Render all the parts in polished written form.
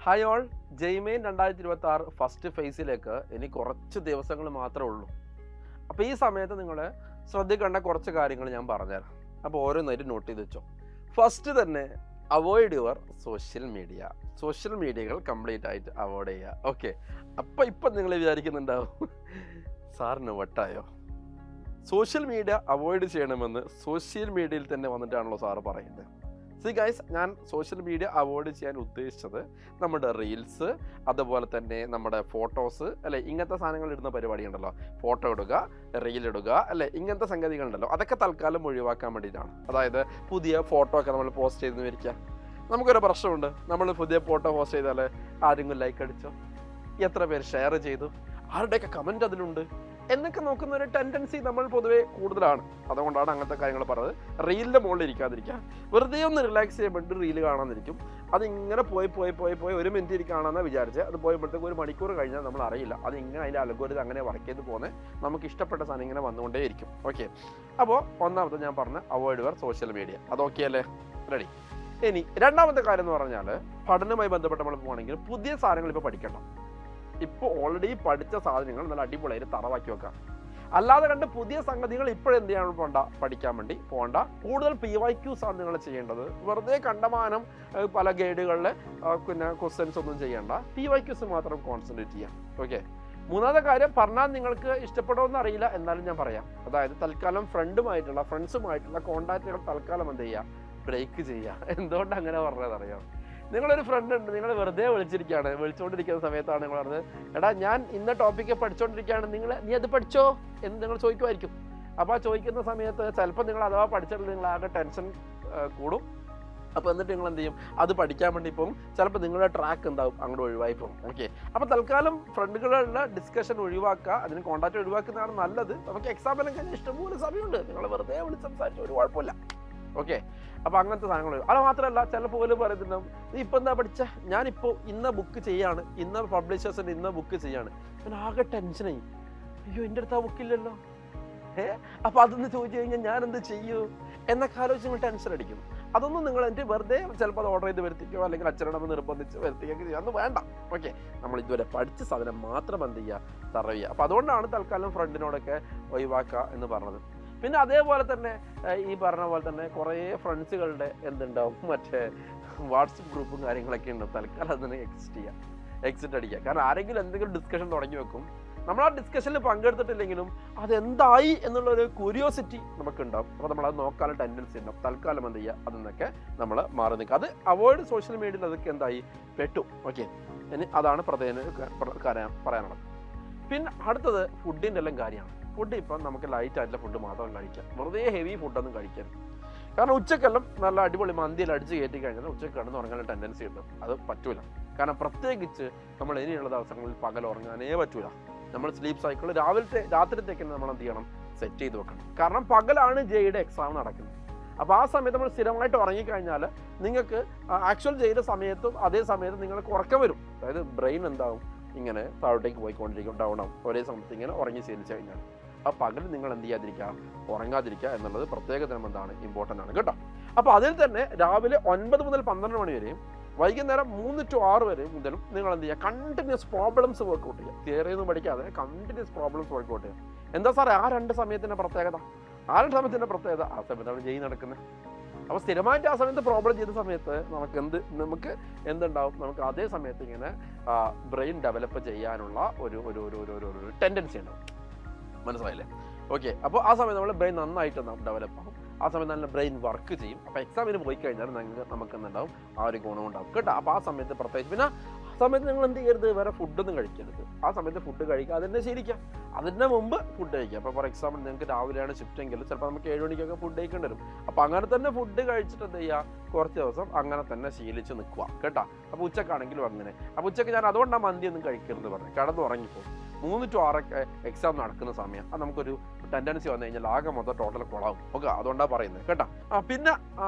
Hi all, ജയ്മെയിൻ 2026 first ഫേസിലേക്ക് ഇനി കുറച്ച് ദിവസങ്ങൾ മാത്രമേ ഉള്ളൂ. അപ്പോൾ ഈ സമയത്ത് നിങ്ങൾ ശ്രദ്ധിക്കേണ്ട കുറച്ച് കാര്യങ്ങൾ ഞാൻ പറഞ്ഞുതരാം. അപ്പോൾ ഓരോന്നായിട്ട് നോട്ട് ചെയ്ത് വെച്ചോ. ഫസ്റ്റ് തന്നെ അവോയ്ഡ് യുവർ സോഷ്യൽ മീഡിയകൾ കംപ്ലീറ്റ് ആയിട്ട് അവോയ്ഡ് ചെയ്യുക. ഓക്കെ, അപ്പോൾ ഇപ്പം നിങ്ങൾ വിചാരിക്കുന്നുണ്ടാവും സാറിന് വട്ടായോ, സോഷ്യൽ മീഡിയ അവോയ്ഡ് ചെയ്യണമെന്ന് സോഷ്യൽ മീഡിയയിൽ തന്നെ വന്നിട്ടാണല്ലോ സാറ് പറയുന്നത്. സി ഗൈസ്, ഞാൻ സോഷ്യൽ മീഡിയ അവോയ്ഡ് ചെയ്യാൻ ഉദ്ദേശിച്ചത് നമ്മുടെ റീൽസ്, അതുപോലെ തന്നെ നമ്മുടെ ഫോട്ടോസ് അല്ലെ, ഇങ്ങനത്തെ സാധനങ്ങൾ ഇടുന്ന പരിപാടി ഉണ്ടല്ലോ, ഫോട്ടോ ഇടുക, റീൽ ഇടുക അല്ലെ, ഇങ്ങനത്തെ സംഗതികളുണ്ടല്ലോ, അതൊക്കെ തൽക്കാലം ഒഴിവാക്കാൻ വേണ്ടിയിട്ടാണ്. അതായത് പുതിയ ഫോട്ടോ ഒക്കെ നമ്മൾ പോസ്റ്റ് ചെയ്തെന്ന് വരിക, നമുക്കൊരു പ്രശ്നമുണ്ട്. നമ്മൾ പുതിയ ഫോട്ടോ പോസ്റ്റ് ചെയ്താൽ ആരെങ്കിലും ലൈക്ക് അടിച്ചോ, എത്ര പേര് ഷെയർ ചെയ്തു, ആരുടെയൊക്കെ കമൻറ്റ് അതിലുണ്ട് എന്നൊക്കെ നോക്കുന്ന ഒരു ടെൻഡൻസി നമ്മൾ പൊതുവേ കൂടുതലാണ്. അതുകൊണ്ടാണ് അങ്ങനത്തെ കാര്യങ്ങൾ പറഞ്ഞത്. റീലിൻ്റെ മുകളിൽ ഇരിക്കാതിരിക്കുക, വെറുതെ ഒന്ന് റിലാക്സ് ചെയ്യാൻ വേണ്ടി റീല് കാണാനിരിക്കും. അതിങ്ങനെ പോയി 1 മിനിറ്റ് ഇരിക്കുകയാണെന്ന് വിചാരിച്ച് അത് പോയപ്പോഴത്തേക്ക് 1 മണിക്കൂർ കഴിഞ്ഞാൽ നമ്മൾ അറിയില്ല. അത് ഇങ്ങനെ അതിൻ്റെ അലഗോരിതം അങ്ങനെ വർക്ക് ചെയ്ത് പോകുന്നത് നമുക്ക് ഇഷ്ടപ്പെട്ട സാധനം ഇങ്ങനെ വന്നുകൊണ്ടേയിരിക്കും. ഓക്കെ, അപ്പോൾ ഒന്നാമത്തെ ഞാൻ പറഞ്ഞ അവോയ്ഡ് യുവർ സോഷ്യൽ മീഡിയ, അതൊക്കെ അല്ലേ, റെഡി. ഇനി രണ്ടാമത്തെ കാര്യം എന്ന് പറഞ്ഞാൽ പഠനവുമായി ബന്ധപ്പെട്ട് നമ്മൾ പോകുകയാണെങ്കിൽ പുതിയ സാധനങ്ങൾ ഇപ്പോൾ പഠിക്കണം. ഇപ്പോൾ ഓൾറെഡി പഠിച്ച സാധനങ്ങൾ നല്ല അടിപൊളിയായിട്ട് തറവാക്കി വെക്കാം. അല്ലാതെ കണ്ട് പുതിയ സംഗതികൾ ഇപ്പോഴെന്ത് ചെയ്യാൻ പോകണ്ട, പഠിക്കാൻ വേണ്ടി പോകണ്ട. കൂടുതൽ PYQ സാധനങ്ങൾ ചെയ്യേണ്ടത്. വെറുതെ കണ്ടമാനം പല ഗൈഡുകളിലെ പിന്നെ ക്വസ്റ്റ്യൻസ് ഒന്നും ചെയ്യേണ്ട, PYQs മാത്രം കോൺസെൻട്രേറ്റ് ചെയ്യാം. ഓക്കെ, മൂന്നാമത്തെ കാര്യം പറഞ്ഞാൽ നിങ്ങൾക്ക് ഇഷ്ടപ്പെടുമെന്ന് അറിയില്ല, എന്നാലും ഞാൻ പറയാം. അതായത് തൽക്കാലം ഫ്രണ്ട്സുമായിട്ടുള്ള കോൺടാക്റ്റുകൾ തൽക്കാലം എന്ത് ചെയ്യുക, ബ്രേക്ക് ചെയ്യുക. എന്തുകൊണ്ട് അങ്ങനെ പറഞ്ഞതറിയാം? നിങ്ങളൊരു ഫ്രണ്ട് ഉണ്ട്, നിങ്ങൾ വെറുതെ വിളിച്ചുകൊണ്ടിരിക്കുന്ന സമയത്താണ് നിങ്ങൾ പറഞ്ഞത്, എടാ ഞാൻ ഇന്ന ടോപ്പിക്ക് പഠിച്ചുകൊണ്ടിരിക്കുകയാണ്, നീ അത് പഠിച്ചോ എന്ന് നിങ്ങൾ ചോദിക്കുമായിരിക്കും. അപ്പോൾ ആ ചോദിക്കുന്ന സമയത്ത് ചിലപ്പോൾ നിങ്ങൾ അഥവാ പഠിച്ചിട്ടുണ്ടെങ്കിൽ നിങ്ങൾ ആരുടെ ടെൻഷൻ കൂടും. അപ്പോൾ എന്നിട്ട് നിങ്ങൾ എന്ത് ചെയ്യും, അത് പഠിക്കാൻ വേണ്ടി പോകും. ചിലപ്പോൾ നിങ്ങളുടെ ട്രാക്ക് എന്താവും, അങ്ങോട്ട് ഒഴിവായി പോകും. ഓക്കെ, അപ്പോൾ തൽക്കാലം ഫ്രണ്ടുകളുടെ ഡിസ്കഷൻ ഒഴിവാക്കുക, അതിന് കോൺടാക്റ്റ് ഒഴിവാക്കുന്നതാണ് നല്ലത്. നമുക്ക് എക്സാമിനും കഴിഞ്ഞാൽ ഇഷ്ടംപോലെ സമയമുണ്ട്, നിങ്ങൾ വെറുതെ വിളിച്ച് സംസാരിച്ച് ഒരു കുഴപ്പമില്ല. ഓക്കെ, അപ്പോൾ അങ്ങനത്തെ സാധനങ്ങൾ. അത് മാത്രമല്ല, ചിലപ്പോൾ പോലും പറയുന്നുണ്ടാവും, നീ ഇപ്പം എന്താ പഠിച്ച, ഞാനിപ്പോൾ ഇന്ന ബുക്ക് ചെയ്യാണ്, ഇന്ന പബ്ലിഷേഴ്സിൻ്റെ ഇന്ന ബുക്ക് ചെയ്യാണ്. ഞാൻ ആകെ ടെൻഷനായി, അയ്യോ എൻ്റെ അടുത്ത് ആ ബുക്കില്ലല്ലോ, അപ്പോൾ അതൊന്ന് ചോദിച്ചു കഴിഞ്ഞാൽ ഞാൻ എന്ത് ചെയ്യൂ എന്നൊക്കെ ആലോചിച്ച് നിങ്ങൾ ടെൻഷൻ അടിക്കും. അതൊന്നും നിങ്ങൾ എന്നിട്ട് വെറുതെ ചിലപ്പോൾ അത് ഓർഡർ ചെയ്ത് വരുത്തിക്കോ, അല്ലെങ്കിൽ അച്ഛനോട് നിർബന്ധിച്ച് വരുത്തിക്കൊക്കെ ചെയ്യാമെന്ന് വേണ്ട. ഓക്കെ, നമ്മൾ ഇതുവരെ പഠിച്ച സാധനം മാത്രം എന്ത് ചെയ്യുക, സർവ് ചെയ്യുക. അപ്പോൾ അതുകൊണ്ടാണ് തൽക്കാലം ഫ്രണ്ടിനോടൊക്കെ ഒഴിവാക്കുക എന്ന് പറഞ്ഞത്. പിന്നെ അതേപോലെ തന്നെ ഈ പറഞ്ഞ പോലെ തന്നെ കുറേ ഫ്രണ്ട്സുകളുടെ എന്തുണ്ടാവും, മറ്റേ വാട്സപ്പ് ഗ്രൂപ്പും കാര്യങ്ങളൊക്കെ ഉണ്ട്. തൽക്കാലം അതിനെ എക്സിറ്റ് അടിക്കുക. കാരണം ആരെങ്കിലും എന്തെങ്കിലും ഡിസ്കഷൻ തുടങ്ങി വെക്കും, നമ്മൾ ആ ഡിസ്കഷനിൽ പങ്കെടുത്തിട്ടില്ലെങ്കിലും അതെന്തായി എന്നുള്ളൊരു ക്യൂരിയോസിറ്റി നമുക്കുണ്ടാവും. അപ്പോൾ നമ്മളത് നോക്കാനുള്ള ടെൻഡൻസി ഉണ്ടാവും. തൽക്കാലം എന്ത് ചെയ്യുക, അതിൽ നിന്നൊക്കെ നമ്മൾ മാറി നിൽക്കുക. അത് അവോയ്ഡ് സോഷ്യൽ മീഡിയയിൽ അതൊക്കെ എന്തായി പെട്ടു. ഓക്കെ, ഇനി അതാണ് പറയാനുള്ളത്. പിന്നെ അടുത്തത് ഫുഡിൻ്റെ എല്ലാം കാര്യമാണ്. ഫുഡ് ഇപ്പം നമുക്ക് ലൈറ്റ് ആയിട്ടുള്ള ഫുഡ് മാത്രം കഴിക്കാം, വെറുതെ ഹെവി ഫുഡൊന്നും കഴിക്കരുത്. കാരണം ഉച്ചക്കെല്ലാം നല്ല അടിപൊളി മന്തിയിൽ അടിച്ച് കയറ്റി കഴിഞ്ഞാൽ ഉച്ചക്ക് കിടന്ന് ഉറങ്ങാനുള്ള ടെൻഡൻസി ഉണ്ട്. അത് പറ്റൂല. കാരണം പ്രത്യേകിച്ച് നമ്മൾ ഇനിയുള്ള ദിവസങ്ങളിൽ പകൽ ഉറങ്ങാനേ പറ്റൂല. നമ്മൾ സ്ലീപ്പ് സൈക്കിൾ രാത്രിത്തേക്ക് നമ്മൾ എന്ത് ചെയ്യണം, സെറ്റ് ചെയ്ത് വെക്കണം. കാരണം പകലാണ് ജെയുടെ എക്സാം നടക്കുന്നത്. അപ്പോൾ ആ സമയത്ത് നമ്മൾ സ്ഥിരമായിട്ട് ഉറങ്ങിക്കഴിഞ്ഞാൽ നിങ്ങൾക്ക് ആക്ച്വൽ ജെയുടെ സമയത്തും അതേ സമയത്ത് നിങ്ങൾക്ക് ഉറക്കം വരും. അതായത് ബ്രെയിൻ എന്താവും, ഇങ്ങനെ താഴോട്ടേക്ക് പോയിക്കൊണ്ടിരിക്കും, ഡൗൺ ആവും. ഒരേ സമയത്ത് ഇങ്ങനെ ഉറങ്ങി ശീലിച്ചു കഴിഞ്ഞാൽ ആ പകൽ നിങ്ങൾ എന്ത് ചെയ്യാതിരിക്കുക, ഉറങ്ങാതിരിക്കുക എന്നുള്ളത് പ്രത്യേകതരം എന്താണ്, ഇമ്പോർട്ടൻ്റ് ആണ് കേട്ടോ. അപ്പോൾ അതിൽ തന്നെ രാവിലെ 9 മുതൽ 12 മണി വരെയും വൈകുന്നേരം 3 to 6 വരെ മുതലും നിങ്ങൾ എന്ത് ചെയ്യുക, കണ്ടിന്യൂസ് പ്രോബ്ലംസ് വർക്കൗട്ട് ചെയ്യുക. തിയറിയൊന്നും പഠിക്കാതെ കണ്ടിന്യൂസ് പ്രോബ്ലംസ് വർക്കൗട്ട് ചെയ്യുക. എന്താ സാറേ ആ 2 സമയത്തിൻ്റെ പ്രത്യേകത? ആ സമയത്താണ് ജെയ് നടക്കുന്നത്. അപ്പോൾ സ്ഥിരമായിട്ട് ആ സമയത്ത് പ്രോബ്ലം ചെയ്ത സമയത്ത് നമുക്ക് എന്തുണ്ടാവും, നമുക്ക് അതേ സമയത്ത് ഇങ്ങനെ ബ്രെയിൻ ഡെവലപ്പ് ചെയ്യാനുള്ള ഒരു ടെൻഡൻസി ഉണ്ടാവും. മനസ്സിലായില്ലേ? ഓക്കെ, അപ്പോൾ ആ സമയത്ത് നമ്മൾ ബ്രെയിൻ നന്നായിട്ട് ഡെവലപ്പ് ആകും. ആ സമയത്ത് നല്ല ബ്രെയിൻ വർക്ക് ചെയ്യും. അപ്പോൾ എക്സാമിന് പോയി കഴിഞ്ഞാൽ നമുക്ക് എന്തുണ്ടാവും, ആ ഒരു ഗുണം ഉണ്ടാവും കേട്ടോ. അപ്പോൾ ആ സമയത്ത് പ്രത്യേകിച്ച് പിന്നെ ആ സമയത്ത് നിങ്ങൾ എന്ത് ചെയ്യരുത്, വേറെ ഫുഡൊന്നും കഴിക്കരുത്. ആ സമയത്ത് ഫുഡ് കഴിക്കുക, അതിനെ ശീലിക്കുക. അതിൻ്റെ മുമ്പ് ഫുഡ് കഴിക്കുക. അപ്പോൾ ഫോർ എക്സാമ്പിൾ നിങ്ങൾക്ക് രാവിലെയാണ് ഷിഫ്റ്റ് എങ്കിൽ ചിലപ്പോൾ നമുക്ക് 7 മണിക്കൊക്കെ ഫുഡ് കഴിക്കേണ്ടി വരും. അപ്പോൾ അങ്ങനെ തന്നെ ഫുഡ് കഴിച്ചിട്ട് എന്ത് ചെയ്യുക, കുറച്ച് ദിവസം അങ്ങനെ തന്നെ ശീലിച്ച് നിൽക്കുക കേട്ടോ. അപ്പോൾ ഉച്ചക്കാണെങ്കിലും അങ്ങനെ. അപ്പോൾ ഉച്ചക്ക് ഞാൻ അതുകൊണ്ടാണ് മന്തിയൊന്നും കഴിക്കരുത് പറഞ്ഞു, കിടന്ന് ഉറങ്ങിപ്പോകും. 3 to 6 എക്സാം നടക്കുന്ന സമയം അത് നമുക്കൊരു ടെൻഡൻസി വന്നു കഴിഞ്ഞാൽ ആകെ മൊത്തം ടോട്ടൽ കുളാവും. ഓക്കെ, അതുകൊണ്ടാണ് പറയുന്നത് കേട്ടോ. പിന്നെ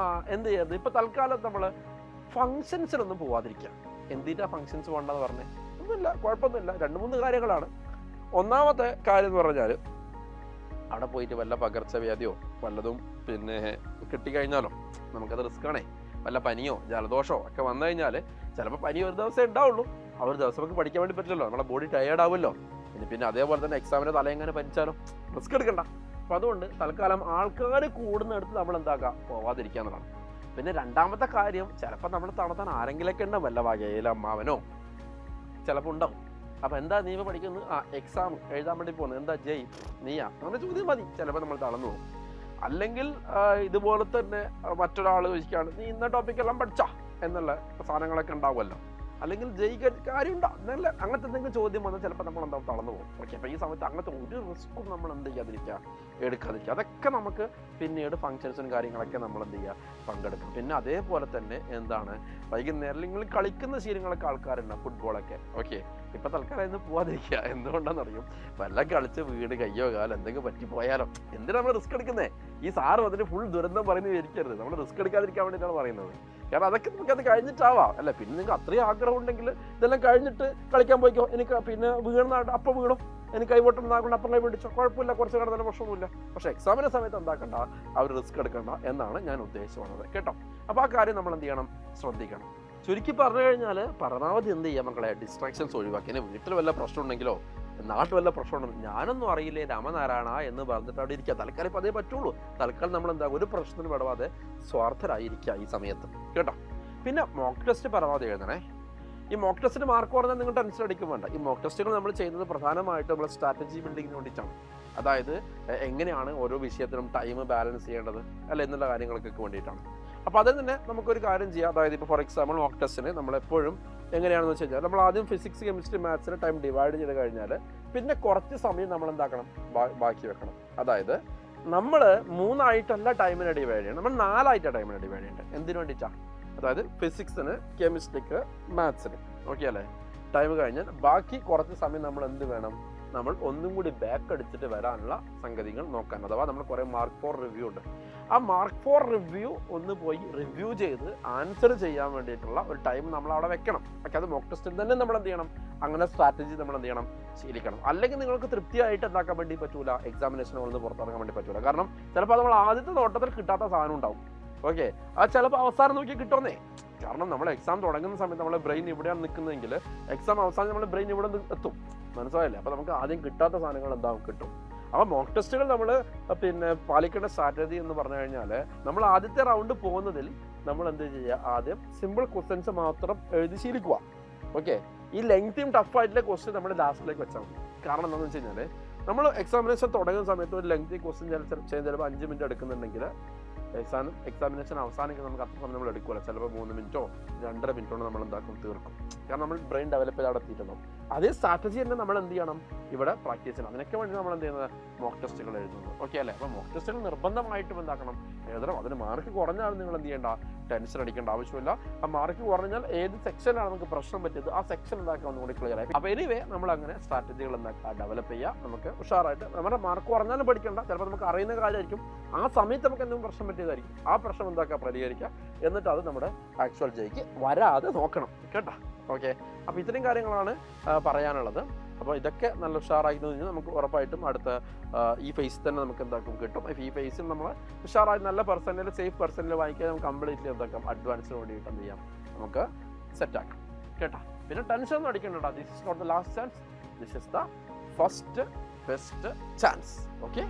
എന്ത് ചെയ്യരുത്, ഇപ്പോൾ തൽക്കാലം നമ്മൾ ഫങ്ഷൻസിനൊന്നും പോവാതിരിക്കുക. എന്തിനാ ഫങ്ഷൻസ് പോകണ്ടെന്ന് പറഞ്ഞേ? ഒന്നുമില്ല, കുഴപ്പമൊന്നുമില്ല. 2-3 കാര്യങ്ങളാണ്. ഒന്നാമത്തെ കാര്യം എന്ന് പറഞ്ഞാൽ അവിടെ പോയിട്ട് വല്ല പകർച്ചവ്യാധിയോ വല്ലതും പിന്നെ കിട്ടിക്കഴിഞ്ഞാലോ നമുക്കത് റിസ്ക്കാണേ. വല്ല പനിയോ ജലദോഷമോ ഒക്കെ വന്നു കഴിഞ്ഞാൽ ചിലപ്പോൾ പനി ഒരു ദിവസം ഉണ്ടാവുള്ളൂ, ആ ഒരു ദിവസം നമുക്ക് പഠിക്കാൻ വേണ്ടി പറ്റില്ലല്ലോ, നമ്മുടെ ബോഡി ടയേർഡ് ആവുമല്ലോ. പിന്നെ അതേപോലെ തന്നെ എക്സാമിന് തലയെങ്ങനെ പനിച്ചാലോ, റിസ്ക് എടുക്കണ്ട. അപ്പം അതുകൊണ്ട് തൽക്കാലം ആൾക്കാർ കൂടുന്നിടത്ത് നമ്മൾ എന്താക്കുക, പോവാതിരിക്കുക എന്നുള്ളതാണ്. പിന്നെ രണ്ടാമത്തെ കാര്യം, ചിലപ്പോൾ നമ്മൾ തണുത്താൻ ആരെങ്കിലൊക്കെ ഉണ്ടാവും, വല്ല വകയിലെ അമ്മാവനോ ചിലപ്പോൾ ഉണ്ടാവും. അപ്പം എന്താ നീ ഇപ്പോൾ പഠിക്കുന്നത്? എക്സാം എഴുതാൻ വേണ്ടി പോകുന്നത്. എന്താ ജയ് നീയാ? അങ്ങനെ ചോദ്യം മതി, ചിലപ്പോൾ നമ്മൾ തളർന്നു പോകും. അല്ലെങ്കിൽ ഇതുപോലെ തന്നെ മറ്റൊരാൾ ചോദിക്കുകയാണ്, നീ ഇന്ന ടോപ്പിക്കെല്ലാം പഠിച്ചാ എന്നുള്ള സാധനങ്ങളൊക്കെ ഉണ്ടാവുമല്ലോ. അല്ലെങ്കിൽ ജയിക്കാൻ കാര്യമുണ്ടോ എന്നല്ല, അങ്ങനത്തെ എന്തെങ്കിലും ചോദ്യം വന്നാൽ ചിലപ്പോൾ നമ്മൾ എന്താ തളർന്നു പോകും. ഓക്കെ, അപ്പോൾ ഈ സമയത്ത് അങ്ങനത്തെ ഒരു റിസ്ക്കും നമ്മൾ എന്ത് ചെയ്യാതിരിക്കുക, എടുക്കാതിരിക്കുക. അതൊക്കെ നമുക്ക് പിന്നീട് ഫങ്ഷൻസും കാര്യങ്ങളൊക്കെ നമ്മൾ എന്ത് ചെയ്യുക, പങ്കെടുക്കും. പിന്നെ അതേപോലെ തന്നെ എന്താണ്, വൈകുന്നേരം നിങ്ങൾ കളിക്കുന്ന ശീലങ്ങളൊക്കെ ആൾക്കാരുണ്ടാവും, ഫുട്ബോളൊക്കെ. ഓക്കെ, ഇപ്പം തൽക്കാലം ഇന്ന് പോവാതിരിക്കുക. എന്തുകൊണ്ടാണെന്നറിയും, വല്ല കളിച്ച് വീട് കയ്യോ കാലം എന്തെങ്കിലും പറ്റിപ്പോയാലോ, എന്തിനാണ് നമ്മൾ റിസ്ക് എടുക്കുന്നത്? ഈ സാറ് വന്നിട്ട് ഫുൾ ദുരന്തം പറയുന്നത് വിചാരിക്കരുത്, നമ്മൾ റിസ്ക് എടുക്കാതിരിക്കാൻ വേണ്ടിയിട്ടാണ് പറയുന്നത്. കാരണം അതൊക്കെ നമുക്കത് കഴിഞ്ഞിട്ടാവാം അല്ലേ. പിന്നെ നിങ്ങൾക്ക് അത്രയും ആഗ്രഹം ഉണ്ടെങ്കിൽ ഇതെല്ലാം കഴിഞ്ഞിട്ട് കളിക്കാൻ പോയിക്കോ, എനിക്ക് പിന്നെ വീണാണ്ട് അപ്പം വീണും, എനിക്ക് കൈവോട്ടുണ്ടാകൊണ്ട് അപ്പം കൈ പിടിച്ചോ, കുഴപ്പമില്ല, കുറച്ച് കിടന്നാലും പ്രശ്നമൊന്നുമില്ല. പക്ഷേ എക്സാമിൻ്റെ സമയത്ത് എന്താക്കണ്ട, ആ ഒരു റിസ്ക് എടുക്കണ്ട എന്നാണ് ഞാൻ ഉദ്ദേശിച്ചു വന്നത് കേട്ടോ. അപ്പോൾ ആ കാര്യം നമ്മൾ എന്ത് ചെയ്യണം, ശ്രദ്ധിക്കണം. ചുരുക്കി പറഞ്ഞു കഴിഞ്ഞാൽ പരമാവധി എന്ത് ചെയ്യാം മക്കളെ, ഡിസ്ട്രാക്ഷൻസ് ഒഴിവാക്കി. ഇനി വീട്ടിൽ വല്ല പ്രശ്നം ഉണ്ടെങ്കിലോ നാട്ടിൽ വല്ല പ്രശ്നമുണ്ടെങ്കിൽ ഞാനൊന്നും അറിയില്ലേ രാമനാരായണ എന്ന് പറഞ്ഞിട്ട് അവിടെ ഇരിക്കുക. തൽക്കാലം ഇപ്പം അതേ പറ്റുള്ളൂ. തൽക്കാലം നമ്മൾ എന്താ, ഒരു പ്രശ്നത്തിന് പെടാതെ സ്വാർത്ഥരായിരിക്കുക ഈ സമയത്ത് കേട്ടോ. പിന്നെ മോക്ക് ടെസ്റ്റ് പരമാവധി എഴുതണേ. ഈ മോക്ക് ടെസ്റ്റിന് മാർക്ക് പറഞ്ഞാൽ നിങ്ങൾ ടെൻഷൻ അടിക്കും വേണ്ട. ഈ മോക്ക് ടെസ്റ്റുകൾ നമ്മൾ ചെയ്യുന്നത് പ്രധാനമായിട്ടും നമ്മൾ സ്ട്രാറ്റജി ബിൽഡിങ്ങിന് വേണ്ടിയിട്ടാണ്. അതായത് എങ്ങനെയാണ് ഓരോ വിഷയത്തിനും ടൈം ബാലൻസ് ചെയ്യേണ്ടത് അല്ല എന്നുള്ള കാര്യങ്ങൾക്കൊക്കെ വേണ്ടിയിട്ടാണ്. അപ്പോൾ അതിൽ തന്നെ നമുക്കൊരു കാര്യം ചെയ്യാം. അതായത് ഇപ്പോൾ ഫോർ എക്സാമ്പിൾ മോക്ക് ടെസ്റ്റിന് നമ്മളെപ്പോഴും എങ്ങനെയാണെന്ന് വെച്ച് കഴിഞ്ഞാൽ, നമ്മൾ ആദ്യം ഫിസിക്സ് കെമിസ്ട്രി മാത്സിന് ടൈം ഡിവൈഡ് ചെയ്ത് കഴിഞ്ഞാൽ പിന്നെ കുറച്ച് സമയം നമ്മൾ എന്താക്കണം, ബാക്കി വെക്കണം. അതായത് നമ്മൾ 3 ആയിട്ടല്ല ടൈമിനെ ഡിവൈഡ് ചെയ്യണം, നമ്മൾ 4 ആയിട്ടാണ് ടൈമിനെ ഡിവൈഡ് ചെയ്യേണ്ടത്. എന്തിനു വേണ്ടിയിട്ടാണ്? അതായത് ഫിസിക്സിന്, കെമിസ്ട്രിക്ക്, മാത്സിന്. ഓക്കെ അല്ലേ? ടൈം കഴിഞ്ഞാൽ ബാക്കി കുറച്ച് സമയം നമ്മൾ എന്ത് വേണം, നമ്മൾ ഒന്നും കൂടി ബാക്ക് അടിച്ചിട്ട് വരാനുള്ള സംഗതികൾ നോക്കാൻ. അഥവാ നമ്മൾ കുറേ മാർക്ക് ഫോർ റിവ്യൂ ഉണ്ട്, ആ മാർക്ക് ഫോർ റിവ്യൂ ഒന്ന് പോയി റിവ്യൂ ചെയ്ത് ആൻസർ ചെയ്യാൻ വേണ്ടിയിട്ടുള്ള ഒരു ടൈം നമ്മൾ അവിടെ വെക്കണം. പക്ഷേ അത് മോക്ക് ടെസ്റ്റിൽ തന്നെ നമ്മൾ എന്ത് ചെയ്യണം, അങ്ങനെ സ്ട്രാറ്റജി നമ്മൾ എന്ത് ചെയ്യണം, ശീലിക്കണം. അല്ലെങ്കിൽ നിങ്ങൾക്ക് തൃപ്തിയായിട്ട് എന്താക്കാൻ വേണ്ടി പറ്റൂല, എക്സാമിനേഷനിൽ നിന്ന് പുറത്തിറങ്ങാൻ വേണ്ടി പറ്റൂല. കാരണം ചിലപ്പോൾ നമ്മൾ ആദ്യത്തെ നോട്ടത്തിൽ കിട്ടാത്ത സാധനം ഉണ്ടാവും. ഓക്കെ, അത് ചിലപ്പോൾ അവസാനം നോക്കി കിട്ടുമെന്നേ. കാരണം നമ്മൾ എക്സാം തുടങ്ങുന്ന സമയത്ത് നമ്മളെ ബ്രെയിൻ ഇവിടെയാണ് നിൽക്കുന്നതെങ്കിൽ എക്സാം അവസാനം നമ്മുടെ ബ്രെയിൻ ഇവിടെ എത്തും. മനസ്സിലായില്ലേ? അപ്പോൾ നമുക്ക് ആദ്യം കിട്ടാത്ത സാധനങ്ങൾ എന്താവും, കിട്ടും. അപ്പോൾ മോക്ക് ടെസ്റ്റുകൾ നമ്മൾ പിന്നെ പാലിക്കേണ്ട സ്ട്രാറ്റജി എന്ന് പറഞ്ഞു കഴിഞ്ഞാൽ, നമ്മൾ ആദ്യത്തെ റൗണ്ട് പോകുന്നതിൽ നമ്മൾ എന്ത് ചെയ്യുക, ആദ്യം സിമ്പിൾ ക്വസ്റ്റ്യൻസ് മാത്രം എഴുതി ശീലിക്കുക. ഓക്കെ, ഈ ലെങ്തിയും ടഫായിട്ടുള്ള ക്വസ്റ്റ്യൻ നമ്മൾ ലാസ്റ്റിലേക്ക് വെച്ചാൽ മതി. കാരണം എന്താണെന്ന് വെച്ച് കഴിഞ്ഞാൽ, നമ്മൾ എക്സാമിനേഷൻ തുടങ്ങുന്ന സമയത്ത് ഒരു ലെങ്തി ക്വസ്റ്റ്യൻ ചിലപ്പോൾ 5 മിനിറ്റ് എടുക്കുന്നുണ്ടെങ്കിൽ എക്സാമിനേഷൻ അവസാനിക്കുന്ന നമുക്ക് അത്ര സമയം നമ്മൾ എടുക്കില്ല. ചിലപ്പോൾ 3 മിനിറ്റോ 2.5 മിനിറ്റോ നമ്മൾ എന്താക്കും, തീർക്കും. കാരണം നമ്മൾ ബ്രെയിൻ ഡെവലപ്പ് ചെയ്ത് അവിടെ എത്തിയിട്ടുണ്ടാവും. അതേ സ്ട്രാറ്റജി തന്നെ നമ്മൾ എന്ത് ചെയ്യണം, ഇവിടെ പ്രാക്ടീസ് ചെയ്യണം. അതിനൊക്കെ വേണ്ടി നമ്മൾ എന്ത് ചെയ്യുന്നത്, മോക്ക് ടെസ്റ്റുകൾ എഴുതുന്നത്. ഓക്കെ അല്ലേ? അപ്പോൾ മോക്ക് ടെസ്റ്റുകൾ നിർബന്ധമായിട്ടും എന്താക്കണം, എഴുതണം. അതിന് മാർക്ക് കുറഞ്ഞാൽ നിങ്ങൾ എന്ത് ചെയ്യേണ്ട, ടെൻഷൻ അടിക്കേണ്ട ആവശ്യമില്ല. ആ മാർക്ക് കുറഞ്ഞാൽ ഏത് സെക്ഷനിലാണ് നമുക്ക് പ്രശ്നം പറ്റിയത്, ആ സെക്ഷൻ എന്താക്കാം ഒന്നുകൂടി ക്ലിയർ ആയി. അപ്പോൾ എനിവേ നമ്മൾ അങ്ങനെ സ്ട്രാറ്റജികൾ എന്താക്കുക, ഡെവലപ്പ് ചെയ്യുക. നമുക്ക് ഉഷാറായിട്ട് നമ്മുടെ മാർക്ക് കുറഞ്ഞാലും പഠിക്കേണ്ട, ചിലപ്പോൾ നമുക്ക് അറിയുന്ന കാര്യമായിരിക്കും, ആ സമയത്ത് നമുക്ക് എന്തെങ്കിലും പ്രശ്നം പറ്റിയതായിരിക്കും. ആ പ്രശ്നം എന്താക്കുക, പരിഹരിക്കുക. എന്നിട്ട് അത് നമ്മുടെ ആക്ച്വൽ ജയിക്ക് വരാതെ നോക്കണം കേട്ടോ. ഓക്കെ, അപ്പോൾ ഇത്രയും കാര്യങ്ങളാണ് പറയാനുള്ളത്. അപ്പോൾ ഇതൊക്കെ നല്ല ഉഷാറായി കഴിഞ്ഞാൽ നമുക്ക് ഉറപ്പായിട്ടും അടുത്ത ഈ ഫേസിൽ തന്നെ നമുക്ക് എന്താക്കും, കിട്ടും. ഈ ഫേസിൽ നമ്മൾ ഉഷാറായി നല്ല പെർസെൻറ്റേജ്, സേഫ് പെർസെൻറ്റേജ് വാങ്ങിക്കാൻ നമുക്ക് കംപ്ലീറ്റ്ലി എന്താക്കാം, അഡ്വാൻസിന് വേണ്ടിയിട്ട് എന്ത് ചെയ്യാം, നമുക്ക് സെറ്റാക്കാം കേട്ടോ. പിന്നെ ടെൻഷൻ ഒന്നും അടിക്കണ്ട. This is not the last chance, this is the first best chance. Okay.